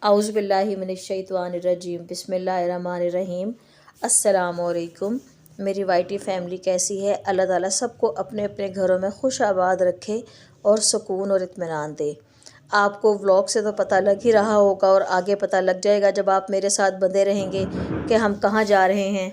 اعوذ باللہ من الشیطان الرجیم، بسم اللہ الرحمن الرحیم۔ السلام علیکم، میری وائی ٹی فیملی کیسی ہے؟ اللہ تعالیٰ سب کو اپنے اپنے گھروں میں خوش آباد رکھے اور سکون اور اطمینان دے۔ آپ کو ولاگ سے تو پتہ لگ ہی رہا ہوگا اور آگے پتہ لگ جائے گا جب آپ میرے ساتھ بندے رہیں گے کہ ہم کہاں جا رہے ہیں۔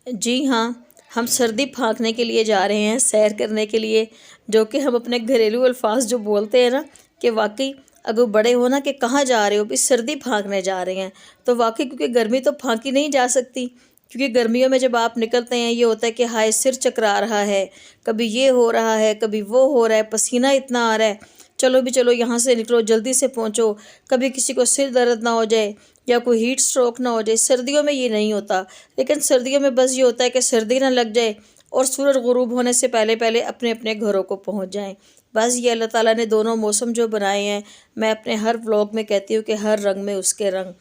جی ہاں، ہم سردی پھانکنے کے لیے جا رہے ہیں، سیر کرنے کے لیے، جو کہ ہم اپنے گھریلو الفاظ جو بولتے ہیں نا کہ واقعی اگر بڑے ہو نا کہ کہاں جا رہے ہو، بھی سردی پھانکنے جا رہے ہیں، تو واقعی کیونکہ گرمی تو پھانکی نہیں جا سکتی، کیونکہ گرمیوں میں جب آپ نکلتے ہیں یہ ہوتا ہے کہ ہائے سر چکرا رہا ہے، کبھی یہ ہو رہا ہے، کبھی وہ ہو رہا ہے، پسینہ اتنا آ رہا ہے، چلو بھی چلو یہاں سے نکلو جلدی سے پہنچو، کبھی کسی کو سر درد نہ ہو جائے یا کوئی ہیٹ سٹروک نہ ہو جائے۔ سردیوں میں یہ نہیں ہوتا، لیکن سردیوں میں بس یہ ہوتا ہے کہ سردی نہ لگ جائے اور سورج غروب ہونے سے پہلے پہلے اپنے اپنے گھروں کو پہنچ جائیں۔ بس یہ اللہ تعالیٰ نے دونوں موسم جو بنائے ہیں، میں اپنے ہر ولاگ میں کہتی ہوں کہ ہر رنگ میں اس کے رنگ۔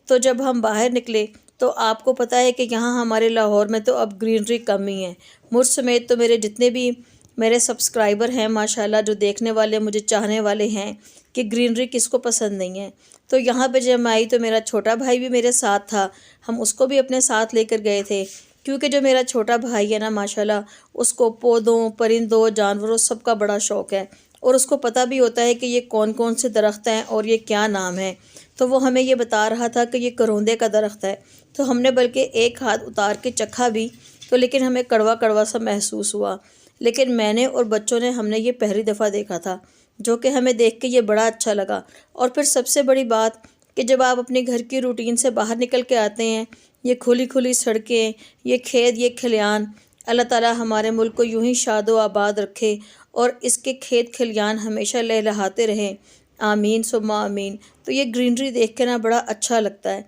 تو جب ہم باہر نکلے تو آپ کو پتہ ہے کہ یہاں ہمارے لاہور میں تو اب گرینری کم ہی ہے، مجھ سمیت تو میرے جتنے بھی میرے سبسکرائبر ہیں ماشاءاللہ، جو دیکھنے والے مجھے چاہنے والے ہیں کہ گرینری کس کو پسند نہیں ہے۔ تو یہاں پہ جب میں آئی تو میرا چھوٹا بھائی بھی میرے ساتھ تھا، ہم اس کو بھی اپنے ساتھ لے کر گئے تھے، کیونکہ جو میرا چھوٹا بھائی ہے نا ماشاءاللہ، اس کو پودوں، پرندوں، جانوروں سب کا بڑا شوق ہے، اور اس کو پتہ بھی ہوتا ہے کہ یہ کون کون سے درخت ہیں اور یہ کیا نام ہے۔ تو وہ ہمیں یہ بتا رہا تھا کہ یہ کروندے کا درخت ہے، تو ہم نے بلکہ ایک ہاتھ اتار کے چکھا بھی، تو لیکن ہمیں کڑوا کڑوا سا محسوس ہوا، لیکن میں نے اور بچوں نے ہم نے یہ پہلی دفعہ دیکھا تھا، جو کہ ہمیں دیکھ کے یہ بڑا اچھا لگا۔ اور پھر سب سے بڑی بات کہ جب آپ اپنے گھر کی روٹین سے باہر نکل کے آتے ہیں، یہ کھلی کھلی سڑکیں، یہ کھیت، یہ کھلیان، اللہ تعالیٰ ہمارے ملک کو یوں ہی شاد و آباد رکھے اور اس کے کھیت کھلیان ہمیشہ لہلہاتے رہیں، آمین ثم آمین۔ تو یہ گرینری دیکھ کے نا بڑا اچھا لگتا ہے،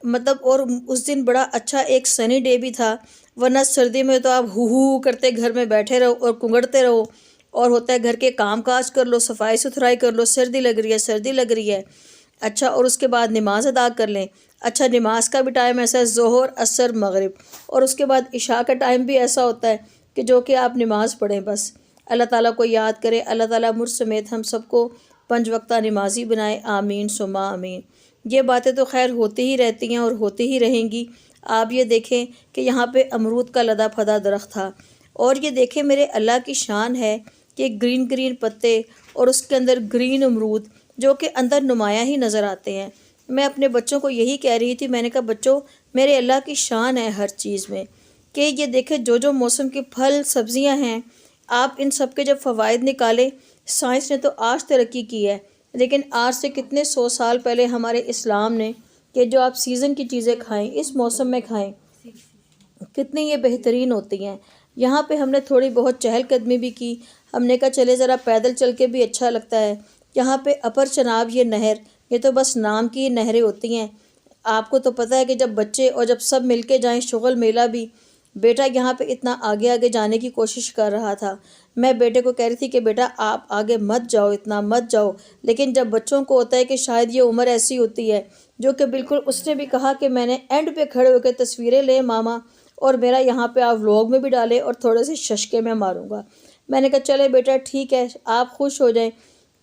مطلب اور اس دن بڑا اچھا ایک سنی ڈے بھی تھا، ورنہ سردی میں تو آپ ہو کرتے گھر میں بیٹھے رہو اور کنگڑتے رہو، اور ہوتا ہے گھر کے کام کاج کر لو، صفائی ستھرائی کر لو، سردی لگ رہی ہے سردی لگ رہی ہے، اچھا اور اس کے بعد نماز ادا کر لیں، اچھا نماز کا بھی ٹائم ایسا ہے ظہر عصر مغرب، اور اس کے بعد عشاء کا ٹائم بھی ایسا ہوتا ہے کہ جو کہ آپ نماز پڑھیں بس، اللہ تعالیٰ کو یاد کرے، اللہ تعالیٰ مجھ سمیت ہم سب کو 5 وقتہ نمازی بنائے، آمین ثم آمین۔ یہ باتیں تو خیر ہوتی ہی رہتی ہیں اور ہوتی ہی رہیں گی۔ آپ یہ دیکھیں کہ یہاں پہ امرود کا لدا پھدا درخت تھا، اور یہ دیکھیں میرے اللہ کی شان ہے کہ گرین گرین پتے اور اس کے اندر گرین امرود جو کہ اندر نمایاں ہی نظر آتے ہیں۔ میں اپنے بچوں کو یہی کہہ رہی تھی، میں نے کہا بچوں میرے اللہ کی شان ہے ہر چیز میں، کہ یہ دیکھیں جو جو موسم کے پھل سبزیاں ہیں، آپ ان سب کے جب فوائد نکالیں، سائنس نے تو آج ترقی کی ہے، لیکن آج سے کتنے 100 سال پہلے ہمارے اسلام نے کہ جو آپ سیزن کی چیزیں کھائیں، اس موسم میں کھائیں، کتنی یہ بہترین ہوتی ہیں۔ یہاں پہ ہم نے تھوڑی بہت چہل قدمی بھی کی، ہم نے کہا چلے ذرا پیدل چل کے بھی اچھا لگتا ہے۔ یہاں پہ اپر چناب یہ نہر، یہ تو بس نام کی نہریں ہوتی ہیں، آپ کو تو پتہ ہے کہ جب بچے اور جب سب مل کے جائیں شغل میلہ بھی، بیٹا یہاں پہ اتنا آگے آگے جانے کی کوشش کر رہا تھا، میں بیٹے کو کہہ رہی تھی کہ بیٹا آپ آگے مت جاؤ، اتنا مت جاؤ، لیکن جب بچوں کو ہوتا ہے کہ شاید یہ عمر ایسی ہوتی ہے جو کہ بالکل، اس نے بھی کہا کہ میں نے اینڈ پہ کھڑے ہو کے تصویریں لیں ماما، اور میرا یہاں پہ آپ ولاگ میں بھی ڈالیں اور تھوڑے سے ششکے میں ماروں گا۔ میں نے کہا چلے بیٹا ٹھیک ہے، آپ خوش ہو جائیں،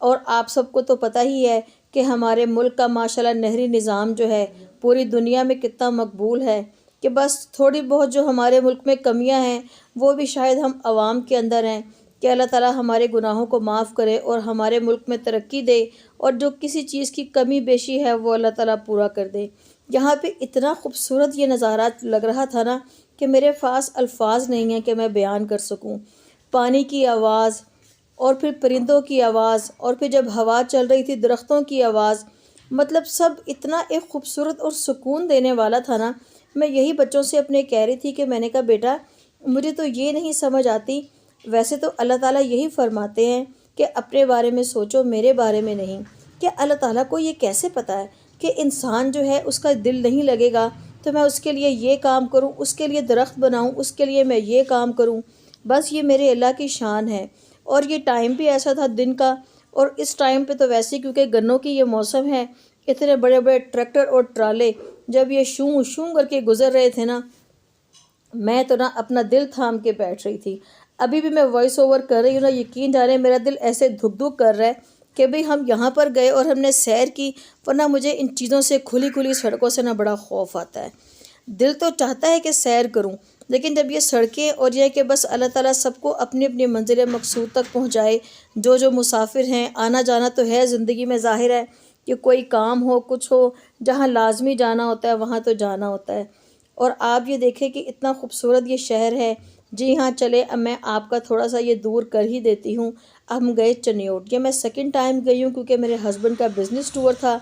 اور آپ سب کو تو پتہ ہی ہے کہ ہمارے ملک کا ماشاءاللہ نہری نظام جو ہے پوری دنیا میں کتنا مقبول ہے، کہ بس تھوڑی بہت جو ہمارے ملک میں کمیاں ہیں وہ بھی شاید ہم عوام کے اندر ہیں، کہ اللہ تعالیٰ ہمارے گناہوں کو معاف کرے اور ہمارے ملک میں ترقی دے، اور جو کسی چیز کی کمی بیشی ہے وہ اللہ تعالیٰ پورا کر دے۔ یہاں پہ اتنا خوبصورت یہ نظارہ لگ رہا تھا نا کہ میرے پاس الفاظ نہیں ہیں کہ میں بیان کر سکوں۔ پانی کی آواز، اور پھر پرندوں کی آواز، اور پھر جب ہوا چل رہی تھی درختوں کی آواز، مطلب سب اتنا ایک خوبصورت اور سکون دینے والا تھا نا۔ میں یہی بچوں سے اپنے کہہ رہی تھی کہ میں نے کہا بیٹا مجھے تو یہ نہیں سمجھ آتی، ویسے تو اللہ تعالیٰ یہی فرماتے ہیں کہ اپنے بارے میں سوچو میرے بارے میں نہیں، کہ اللہ تعالیٰ کو یہ کیسے پتہ ہے کہ انسان جو ہے اس کا دل نہیں لگے گا تو میں اس کے لیے یہ کام کروں، اس کے لیے درخت بناؤں، اس کے لیے میں یہ کام کروں، بس یہ میرے اللہ کی شان ہے۔ اور یہ ٹائم بھی ایسا تھا دن کا، اور اس ٹائم پہ تو ویسے کیونکہ گنوں کی یہ موسم ہے، اتنے بڑے بڑے ٹریکٹر اور ٹرالے جب یہ شوں شوں کر کے گزر رہے تھے نا، میں تو نا اپنا دل تھام کے بیٹھ رہی تھی۔ ابھی بھی میں وائس اوور کر رہی ہوں نا، یقین جانے میرا دل ایسے دھک دھک کر رہا ہے کہ بھئی ہم یہاں پر گئے اور ہم نے سیر کی، ورنہ مجھے ان چیزوں سے کھلی کھلی سڑکوں سے نہ بڑا خوف آتا ہے۔ دل تو چاہتا ہے کہ سیر کروں، لیکن جب یہ سڑکیں اور یہ کہ بس اللہ تعالیٰ سب کو اپنی اپنی منزل مقصود تک پہنچائے، جو مسافر ہیں، آنا جانا تو ہے زندگی میں، ظاہر ہے کہ کوئی کام ہو کچھ ہو، جہاں لازمی جانا ہوتا ہے وہاں تو جانا ہوتا ہے۔ اور آپ یہ دیکھیں کہ اتنا خوبصورت یہ شہر ہے۔ جی ہاں، چلے اب میں آپ کا تھوڑا سا یہ دور کر ہی دیتی ہوں۔ ہم گئے چنیوٹ، یہ میں سیکنڈ ٹائم گئی ہوں کیونکہ میرے ہسبینڈ کا بزنس ٹور تھا۔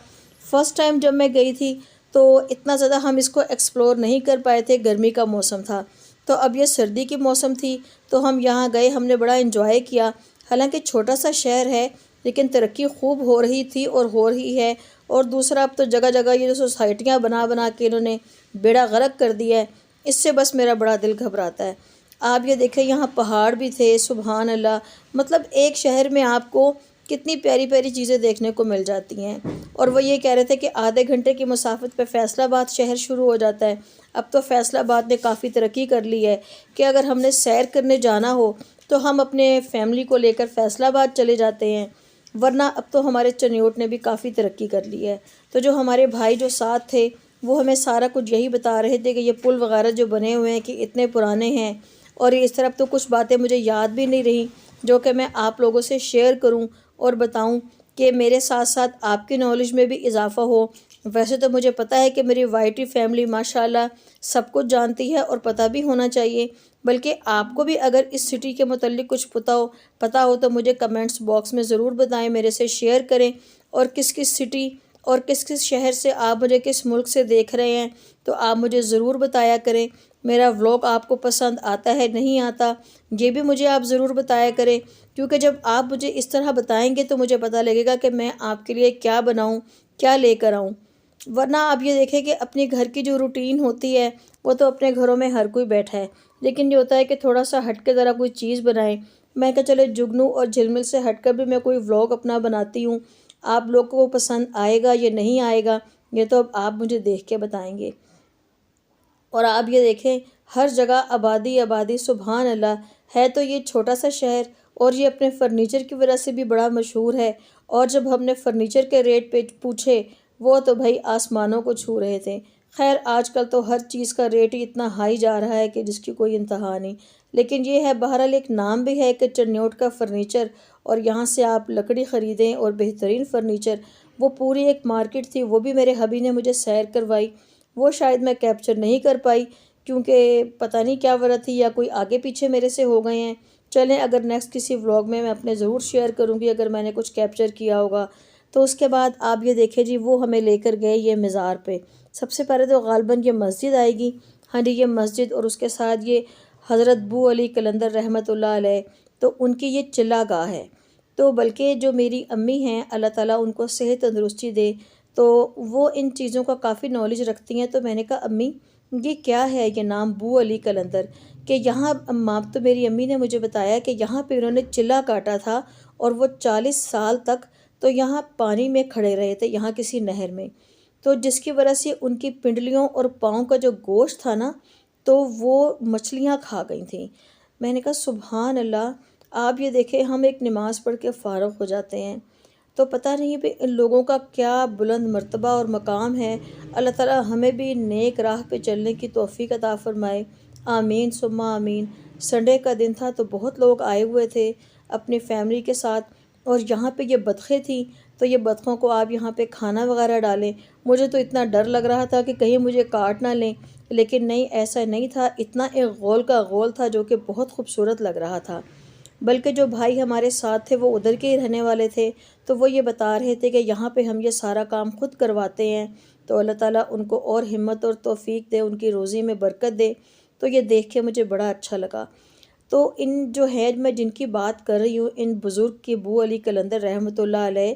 فرسٹ ٹائم جب میں گئی تھی تو اتنا زیادہ ہم اس کو ایکسپلور نہیں کر پائے تھے، گرمی کا موسم تھا۔ تو اب یہ سردی کی موسم تھی تو ہم یہاں گئے، ہم نے بڑا انجوائے کیا۔ حالانکہ چھوٹا سا شہر ہے لیکن ترقی خوب ہو رہی تھی اور ہو رہی ہے۔ اور دوسرا، اب تو جگہ جگہ یہ جو سوسائٹیاں بنا بنا کے انہوں نے بیڑا غرق کر دیا ہے، اس سے بس میرا بڑا دل گھبراتا ہے۔ آپ یہ دیکھیں یہاں پہاڑ بھی تھے، سبحان اللہ، مطلب ایک شہر میں آپ کو کتنی پیاری پیاری چیزیں دیکھنے کو مل جاتی ہیں۔ اور وہ یہ کہہ رہے تھے کہ آدھے گھنٹے کی مسافت پہ فیصل آباد شہر شروع ہو جاتا ہے۔ اب تو فیصل آباد نے کافی ترقی کر لی ہے کہ اگر ہم نے سیر کرنے جانا ہو تو ہم اپنے فیملی کو لے کر فیصل آباد چلے جاتے ہیں، ورنہ اب تو ہمارے چنیوٹ نے بھی کافی ترقی کر لی ہے۔ تو جو ہمارے بھائی جو ساتھ تھے وہ ہمیں سارا کچھ یہی بتا رہے تھے کہ یہ پل وغیرہ جو بنے ہوئے ہیں کہ اتنے پرانے ہیں، اور اس طرف تو کچھ باتیں مجھے یاد بھی نہیں رہیں جو کہ میں آپ لوگوں سے شیئر کروں اور بتاؤں کہ میرے ساتھ ساتھ آپ کی نالج میں بھی اضافہ ہو۔ ویسے تو مجھے پتہ ہے کہ میری وائی ٹی فیملی ماشاءاللہ سب کچھ جانتی ہے اور پتہ بھی ہونا چاہیے، بلکہ آپ کو بھی اگر اس سٹی کے متعلق کچھ پتہ ہو تو مجھے کمنٹس باکس میں ضرور بتائیں، میرے سے شیئر کریں۔ اور کس کس سٹی اور کس کس شہر سے آپ مجھے، کس ملک سے دیکھ رہے ہیں تو آپ مجھے ضرور بتایا کریں۔ میرا ولاگ آپ کو پسند آتا ہے نہیں آتا یہ بھی مجھے آپ ضرور بتایا کریں، کیونکہ جب آپ مجھے اس طرح بتائیں گے تو مجھے پتہ لگے گا کہ میں آپ کے لیے کیا بناؤں، کیا لے کر آؤں۔ ورنہ آپ یہ دیکھیں کہ اپنی گھر کی جو روٹین ہوتی ہے وہ تو اپنے گھروں میں ہر کوئی بیٹھا ہے، لیکن یہ ہوتا ہے کہ تھوڑا سا ہٹ کے ذرا کوئی چیز بنائیں۔ میں کہ چلے جگنو اور جھلمل سے ہٹ کر بھی میں کوئی ولاگ اپنا بناتی ہوں۔ آپ لوگ کو وہ پسند آئے گا یا نہیں آئے گا یہ تو اب آپ مجھے دیکھ کے بتائیں گے۔ اور آپ یہ دیکھیں ہر جگہ آبادی آبادی، سبحان اللہ۔ ہے تو یہ چھوٹا سا شہر اور یہ اپنے فرنیچر کی وجہ سے بھی بڑا مشہور ہے، اور جب ہم نے فرنیچر کے ریٹ پہ پوچھے وہ تو بھائی آسمانوں کو چھو رہے تھے۔ خیر آج کل تو ہر چیز کا ریٹ ہی اتنا ہائی جا رہا ہے کہ جس کی کوئی انتہا نہیں، لیکن یہ ہے بہرحال ایک نام بھی ہے کہ چنیوٹ کا فرنیچر، اور یہاں سے آپ لکڑی خریدیں اور بہترین فرنیچر۔ وہ پوری ایک مارکیٹ تھی، وہ بھی میرے ہبی نے مجھے سیر کروائی، وہ شاید میں کیپچر نہیں کر پائی کیونکہ پتہ نہیں کیا وجہ تھی یا کوئی آگے پیچھے میرے سے ہو گئے ہیں۔ چلیں اگر نیکسٹ کسی ولاگ میں اپنے ضرور شیئر کروں گی اگر میں نے کچھ کیپچر کیا ہوگا۔ تو اس کے بعد آپ یہ دیکھیں جی وہ ہمیں لے کر گئے یہ مزار پہ۔ سب سے پہلے تو غالباً یہ مسجد آئے گی، ہاں جی یہ مسجد، اور اس کے ساتھ یہ حضرت بو علی قلندر رحمۃ اللہ علیہ، تو ان کی یہ چلا گاہ ہے۔ تو بلکہ جو میری امی ہیں اللہ تعالیٰ ان کو صحت تندرستی دے، تو وہ ان چیزوں کا کافی نالج رکھتی ہیں۔ تو میں نے کہا امی یہ کیا ہے یہ نام بو علی قلندر، کہ یہاں تو میری امی نے مجھے بتایا کہ یہاں پہ انہوں نے چلا کاٹا تھا اور وہ 40 سال تک تو یہاں پانی میں کھڑے رہے تھے، یہاں کسی نہر میں، تو جس کی وجہ سے ان کی پنڈلیوں اور پاؤں کا جو گوشت تھا نا تو وہ مچھلیاں کھا گئی تھیں۔ میں نے کہا سبحان اللہ۔ آپ یہ دیکھیں ہم ایک نماز پڑھ کے فارغ ہو جاتے ہیں تو پتہ نہیں پہ ان لوگوں کا کیا بلند مرتبہ اور مقام ہے۔ اللہ تعالیٰ ہمیں بھی نیک راہ پہ چلنے کی توفیق عطا فرمائے، آمین ثم آمین۔ سنڈے کا دن تھا تو بہت لوگ آئے ہوئے تھے اپنی فیملی کے ساتھ، اور یہاں پہ یہ بطخیں تھیں تو یہ بطخوں کو آپ یہاں پہ کھانا وغیرہ ڈالیں۔ مجھے تو اتنا ڈر لگ رہا تھا کہ کہیں مجھے کاٹ نہ لیں، لیکن نہیں ایسا نہیں تھا، اتنا ایک غول کا غول تھا جو کہ بہت خوبصورت لگ رہا تھا۔ بلکہ جو بھائی ہمارے ساتھ تھے وہ ادھر کے ہی رہنے والے تھے، تو وہ یہ بتا رہے تھے کہ یہاں پہ ہم یہ سارا کام خود کرواتے ہیں، تو اللہ تعالیٰ ان کو اور ہمت اور توفیق دے، ان کی روزی میں برکت دے۔ تو یہ دیکھ کے مجھے بڑا اچھا لگا۔ تو ان جو ہے میں جن کی بات کر رہی ہوں ان بزرگ کی بو علی قلندر رحمۃ اللہ علیہ،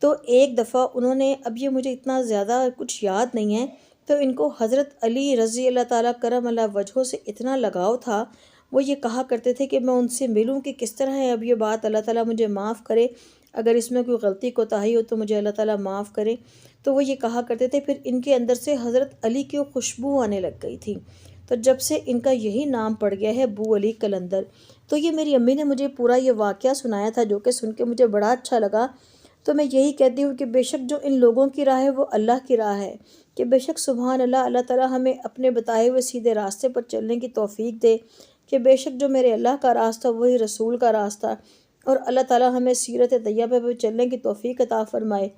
تو ایک دفعہ انہوں نے، اب یہ مجھے اتنا زیادہ کچھ یاد نہیں ہے، تو ان کو حضرت علی رضی اللہ تعالیٰ کرم اللہ وجہہ سے اتنا لگاؤ تھا، وہ یہ کہا کرتے تھے کہ میں ان سے ملوں کہ کس طرح ہے اب یہ بات، اللہ تعالیٰ مجھے معاف کرے، اگر اس میں کوئی غلطی کوتاہی ہو تو مجھے اللہ تعالیٰ معاف کرے۔ تو وہ یہ کہا کرتے تھے، پھر ان کے اندر سے حضرت علی کی خوشبو آنے لگ گئی تھی، تو جب سے ان کا یہی نام پڑ گیا ہے بو علی قلندر۔ تو یہ میری امی نے مجھے پورا یہ واقعہ سنایا تھا جو کہ سن کے مجھے بڑا اچھا لگا۔ تو میں یہی کہتی ہوں کہ بے شک جو ان لوگوں کی راہ ہے وہ اللہ کی راہ ہے، کہ بے شک سبحان اللہ، اللہ تعالیٰ ہمیں اپنے بتائے ہوئے سیدھے راستے پر چلنے کی توفیق دے، کہ بے شک جو میرے اللہ کا راستہ وہی رسول کا راستہ، اور اللہ تعالیٰ ہمیں سیرت طیبہ پہ چلنے کی توفیق عطا فرمائے۔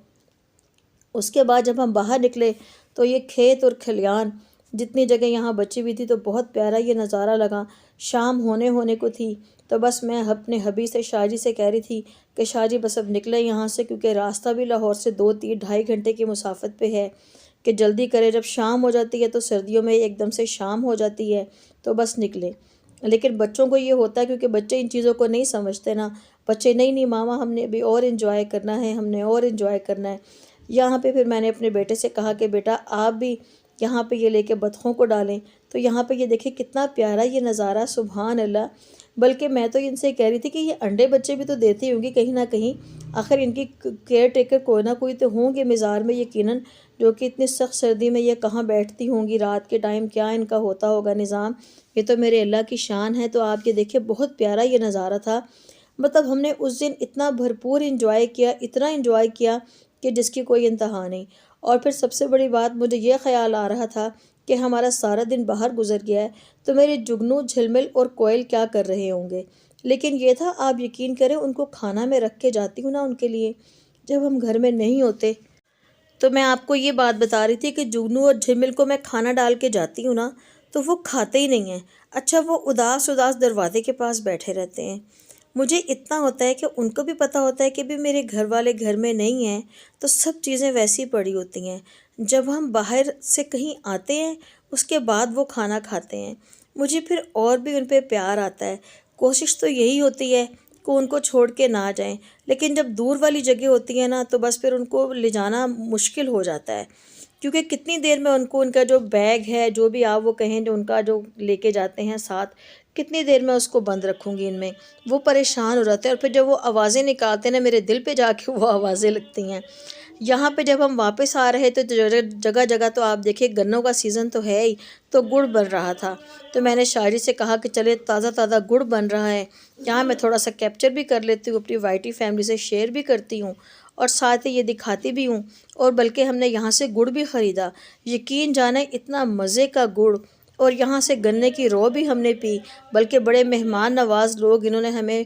اس کے بعد جب ہم باہر نکلے تو یہ کھیت اور کھلیان جتنی جگہ یہاں بچی ہوئی تھی تو بہت پیارا یہ نظارہ لگا۔ شام ہونے کو تھی تو بس میں اپنے حبیب سے، شاہ جی سے کہہ رہی تھی کہ شاہ جی بس اب نکلے یہاں سے، کیونکہ راستہ بھی لاہور سے 2-3-2.5 گھنٹے کی مسافت پہ ہے، کہ جلدی کرے، جب شام ہو جاتی ہے تو سردیوں میں ایک دم سے شام ہو جاتی ہے تو بس نکلے۔ لیکن بچوں کو یہ ہوتا ہے کیونکہ بچے ان چیزوں کو نہیں سمجھتے نا، بچے نہیں ماما ہم نے ابھی اور انجوائے کرنا ہے، ہم نے اور انجوائے کرنا ہے۔ یہاں پہ پھر میں نے اپنے بیٹے سے کہا کہ بیٹا آپ بھی یہاں پہ یہ لے کے بطخوں کو ڈالیں، تو یہاں پہ یہ دیکھیں کتنا پیارا یہ نظارہ، سبحان اللہ۔ بلکہ میں تو ان سے کہہ رہی تھی کہ یہ انڈے بچے بھی تو دیتی ہوں گی کہیں نہ کہیں، آخر ان کی کیئر ٹیکر کوئی نہ کوئی تو ہوں گے مزار میں یقیناً، جو کہ اتنی سخت سردی میں یہ کہاں بیٹھتی ہوں گی، رات کے ٹائم کیا ان کا ہوتا ہوگا نظام، یہ تو میرے اللہ کی شان ہے۔ تو آپ یہ دیکھیں بہت پیارا یہ نظارہ تھا، مطلب ہم نے اس دن اتنا بھرپور انجوائے کیا، اتنا انجوائے کیا کہ جس کی کوئی انتہا نہیں۔ اور پھر سب سے بڑی بات مجھے یہ خیال آ رہا تھا کہ ہمارا سارا دن باہر گزر گیا ہے تو میرے جگنو، جھلمل اور کوئل کیا کر رہے ہوں گے، لیکن یہ تھا آپ یقین کریں ان کو کھانا میں رکھ کے جاتی ہوں نا ان کے لیے، جب ہم گھر میں نہیں ہوتے تو میں آپ کو یہ بات بتا رہی تھی کہ جگنو اور جھلمل کو میں کھانا ڈال کے جاتی ہوں نا تو وہ کھاتے ہی نہیں ہیں، اچھا وہ اداس دروازے کے پاس بیٹھے رہتے ہیں۔ مجھے اتنا ہوتا ہے کہ ان کو بھی پتہ ہوتا ہے کہ بھی میرے گھر والے گھر میں نہیں ہیں تو سب چیزیں ویسی پڑی ہوتی ہیں، جب ہم باہر سے کہیں آتے ہیں اس کے بعد وہ کھانا کھاتے ہیں، مجھے پھر اور بھی ان پہ پیار آتا ہے۔ کوشش تو یہی ہوتی ہے کہ ان کو چھوڑ کے نہ جائیں، لیکن جب دور والی جگہ ہوتی ہے نا تو بس پھر ان کو لے جانا مشکل ہو جاتا ہے، کیونکہ کتنی دیر میں ان کو ان کا جو بیگ ہے، جو بھی آپ وہ کہیں جو ان کا جو لے کے جاتے ہیں ساتھ، کتنی دیر میں اس کو بند رکھوں گی ان میں، وہ پریشان ہو جاتے ہیں، اور پھر جب وہ آوازیں نکالتے ہیں نا میرے دل پہ جا کے وہ آوازیں لگتی ہیں۔ یہاں پہ جب ہم واپس آ رہے تھے تو جگہ جگہ تو آپ دیکھیں گنوں کا سیزن تو ہے ہی، تو گڑ بن رہا تھا، تو میں نے شاعری سے کہا کہ چلے تازہ گڑ بن رہا ہے، یہاں میں تھوڑا سا کیپچر بھی کر لیتی ہوں، اپنی وائی ٹی فیملی سے شیئر بھی کرتی ہوں اور ساتھ ہی یہ دکھاتی بھی ہوں، اور بلکہ ہم نے یہاں سے گڑ بھی خریدا، یقین جانیں اتنا مزے کا گڑ، اور یہاں سے گنے کی رو بھی ہم نے پی، بلکہ بڑے مہمان نواز لوگ انہوں نے ہمیں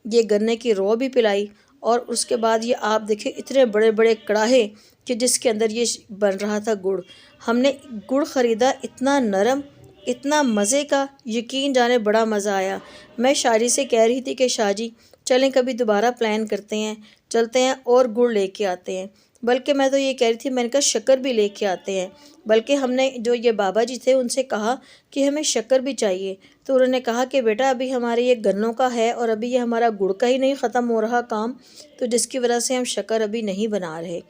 یہ گنے کی رو بھی پلائی، اور اس کے بعد یہ آپ دیکھیں اتنے بڑے بڑے کڑاہے کہ جس کے اندر یہ بن رہا تھا گڑ، ہم نے گڑ خریدا، اتنا نرم، اتنا مزے کا، یقین جانے بڑا مزہ آیا۔ میں شاعری سے کہہ رہی تھی کہ شاہ جی چلیں کبھی دوبارہ پلان کرتے ہیں، چلتے ہیں اور گڑ لے کے آتے ہیں، بلکہ میں تو یہ کہہ رہی تھی، میں نے کہا شکر بھی لے کے آتے ہیں، بلکہ ہم نے جو یہ بابا جی تھے ان سے کہا کہ ہمیں شکر بھی چاہیے، تو انہوں نے کہا کہ بیٹا ابھی ہمارے یہ گنوں کا ہے اور ابھی یہ ہمارا گڑ کا ہی نہیں ختم ہو رہا کام، تو جس کی وجہ سے ہم شکر ابھی نہیں بنا رہے۔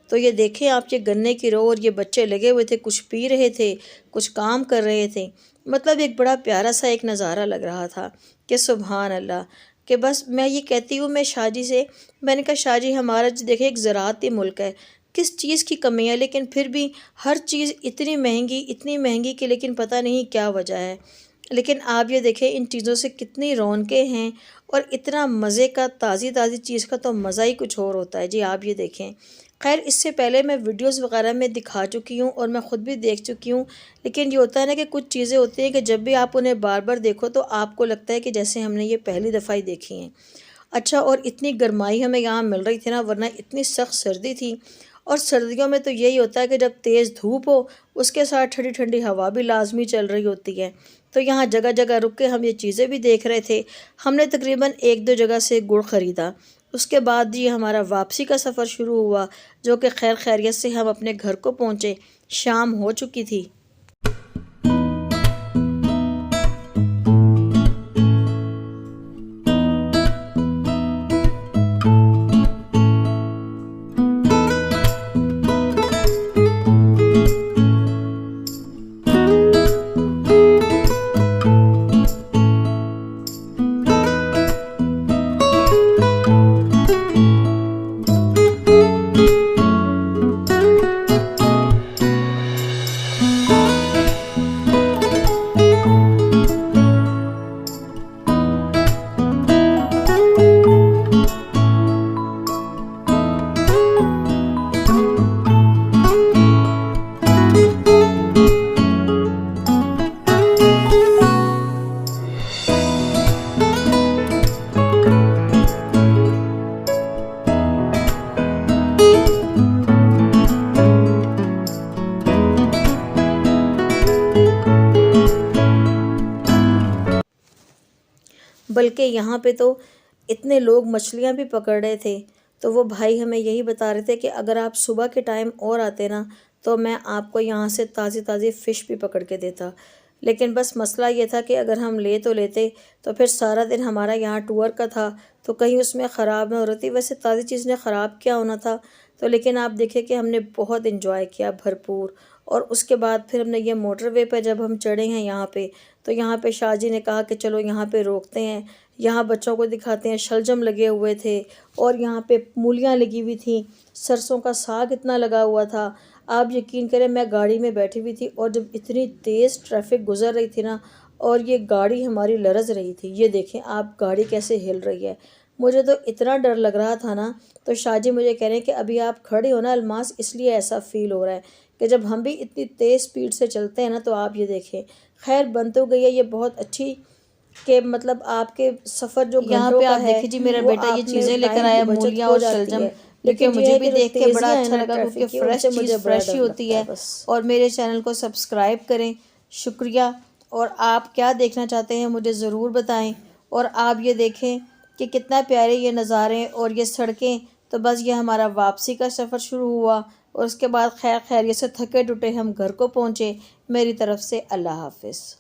تو یہ دیکھیں آپ، یہ گنے کی رو، اور یہ بچے لگے ہوئے تھے، کچھ پی رہے تھے، کچھ کام کر رہے تھے، مطلب ایک بڑا پیارا سا ایک نظارہ لگ رہا تھا کہ سبحان اللہ، کہ بس میں یہ کہتی ہوں، میں شاہ جی سے میں نے کہا شاہ جی ہمارا دیکھیں ایک زراعتی ملک ہے، کس چیز کی کمی ہے، لیکن پھر بھی ہر چیز اتنی مہنگی کہ لیکن پتہ نہیں کیا وجہ ہے، لیکن آپ یہ دیکھیں ان چیزوں سے کتنی رونقیں ہیں، اور اتنا مزے کا، تازی چیز کا تو مزہ ہی کچھ اور ہوتا ہے جی۔ آپ یہ دیکھیں، خیر اس سے پہلے میں ویڈیوز وغیرہ میں دکھا چکی ہوں اور میں خود بھی دیکھ چکی ہوں، لیکن یہ ہوتا ہے نا کہ کچھ چیزیں ہوتی ہیں کہ جب بھی آپ انہیں بار بار دیکھو تو آپ کو لگتا ہے کہ جیسے ہم نے یہ پہلی دفعہ ہی دیکھی ہیں۔ اچھا، اور اتنی گرمائی ہمیں یہاں مل رہی تھی نا، ورنہ اتنی سخت سردی تھی، اور سردیوں میں تو یہی ہوتا ہے کہ جب تیز دھوپ ہو اس کے ساتھ ٹھنڈی ٹھنڈی ہوا بھی لازمی چل رہی ہوتی ہے، تو یہاں جگہ جگہ رک کے ہم یہ چیزیں بھی دیکھ رہے تھے۔ ہم نے تقریباً 1-2 جگہ سے گڑ خریدا، اس کے بعد جی ہمارا واپسی کا سفر شروع ہوا، جو کہ خیر خیریت سے ہم اپنے گھر کو پہنچے، شام ہو چکی تھی۔ بلکہ یہاں پہ تو اتنے لوگ مچھلیاں بھی پکڑ رہے تھے۔ تو وہ بھائی ہمیں یہی بتا رہے تھے کہ اگر آپ صبح کے ٹائم اور آتے نا تو میں آپ کو یہاں سے تازی تازی فش بھی پکڑ کے دیتا، لیکن بس مسئلہ یہ تھا کہ اگر ہم لے تو لیتے تو پھر سارا دن ہمارا یہاں ٹور کا تھا تو کہیں اس میں خراب نہ ہو رہی تھی۔ ویسے تازی چیز نے خراب کیا ہونا تھا، تو لیکن آپ دیکھیں کہ ہم نے بہت انجوائے کیا بھرپور۔ اور اس کے بعد پھر ہم نے یہ موٹر وے پہ جب ہم چڑھے ہیں یہاں پہ، تو یہاں پہ شاہ جی نے کہا کہ چلو یہاں پہ روکتے ہیں، یہاں بچوں کو دکھاتے ہیں۔ شلجم لگے ہوئے تھے اور یہاں پہ مولیاں لگی ہوئی تھیں، سرسوں کا ساگ اتنا لگا ہوا تھا، آپ یقین کریں میں گاڑی میں بیٹھی ہوئی تھی اور جب اتنی تیز ٹریفک گزر رہی تھی نا اور یہ گاڑی ہماری لرز رہی تھی، یہ دیکھیں آپ گاڑی کیسے ہل رہی ہے، مجھے تو اتنا ڈر لگ رہا تھا نا۔ تو شاہ جی مجھے کہہ رہے ہیں کہ ابھی آپ کھڑے ہو نا الماس، اس لیے ایسا فیل ہو رہا ہے کہ جب ہم بھی اتنی تیز سپیڈ سے چلتے ہیں نا تو آپ یہ دیکھیں۔ خیر بن تو گئی ہے یہ بہت اچھی کہ مطلب آپ کے سفر جو یہاں گھنٹوں پہ کا آپ ہے دیکھیں جی میرا وہ بیٹا یہ آپ میں چیزیں لے کر ٹائم کی آیا، بچت مولیاں ہو اور جاتی شلجم، ہے، لیکن یہ مجھے ہے بھی کہ جو دیکھ کے بڑا تیزیاں ہیں اچھا نا لگا کیونکہ ٹریفک کی ان فریش سے مجھے چیز بڑا فریش ڈر ہی ہوتی لگتا ہے ہے۔ بس۔ اور میرے چینل کو سبسکرائب کریں، شکریہ۔ اور آپ کیا دیکھنا چاہتے ہیں مجھے ضرور بتائیں۔ اور آپ یہ دیکھیں کہ کتنا پیارے یہ نظارے اور یہ سڑکیں۔ تو بس یہ ہمارا واپسی کا سفر شروع ہوا اور اس کے بعد خیر خیریت سے تھکے ٹوٹے ہم گھر کو پہنچے۔ میری طرف سے اللہ حافظ۔